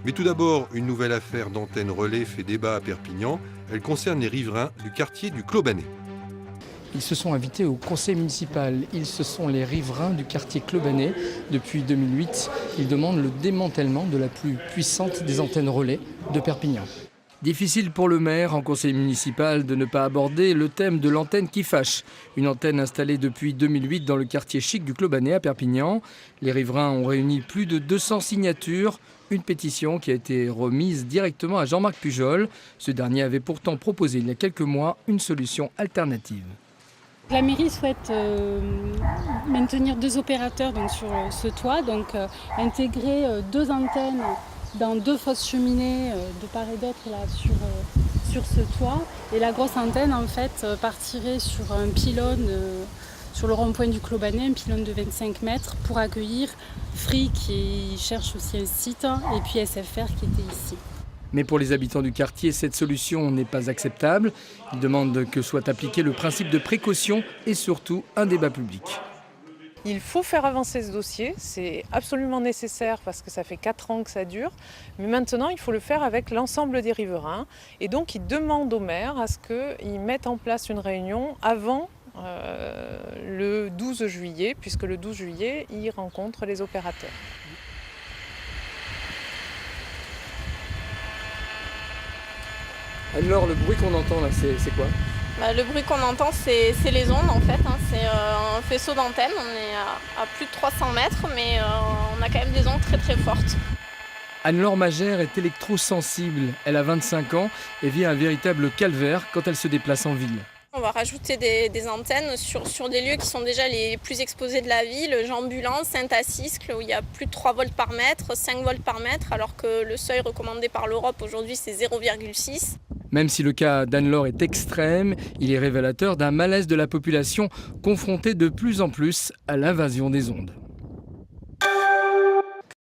Mais tout d'abord, une nouvelle affaire d'antenne relais fait débat à Perpignan. Elle concerne les riverains du quartier du Clos-Bannet. Ils se sont invités au conseil municipal. Ils se sont les riverains du quartier Clos-Bannet. Depuis 2008, ils demandent le démantèlement de la plus puissante des antennes relais de Perpignan. Difficile pour le maire en conseil municipal de ne pas aborder le thème de l'antenne qui fâche. Une antenne installée depuis 2008 dans le quartier chic du Clos-Bannet à Perpignan. Les riverains ont réuni plus de 200 signatures. Une pétition qui a été remise directement à Jean-Marc Pujol. Ce dernier avait pourtant proposé il y a quelques mois une solution alternative. La mairie souhaite maintenir 2 opérateurs sur ce toit, intégrer 2 antennes dans 2 fausses cheminées de part et d'autre là, sur ce toit. Et la grosse antenne en fait partirait sur un pylône sur le rond-point du Clos-Bannet, un pylône de 25 mètres pour accueillir Free qui cherche aussi un site et puis SFR qui était ici. Mais pour les habitants du quartier, cette solution n'est pas acceptable. Ils demandent que soit appliqué le principe de précaution et surtout un débat public. Il faut faire avancer ce dossier, c'est absolument nécessaire parce que ça fait 4 ans que ça dure. Mais maintenant, il faut le faire avec l'ensemble des riverains. Et donc, ils demandent au maire à ce qu'il mette en place une réunion avant le 12 juillet, puisque le 12 juillet, il rencontre les opérateurs. Alors, le bruit qu'on entend là, c'est quoi ? Le bruit qu'on entend, c'est les ondes en fait. C'est un faisceau d'antenne. On est à plus de 300 mètres, mais on a quand même des ondes très très fortes. Anne-Laure Magère est électrosensible. Elle a 25 ans et vit un véritable calvaire quand elle se déplace en ville. On va rajouter des antennes sur des lieux qui sont déjà les plus exposés de la ville, Jean-Bulans, Saint-Assiscle, où il y a plus de 3 volts par mètre, 5 volts par mètre, alors que le seuil recommandé par l'Europe aujourd'hui c'est 0,6. Même si le cas d'Anne-Laure est extrême, il est révélateur d'un malaise de la population confrontée de plus en plus à l'invasion des ondes.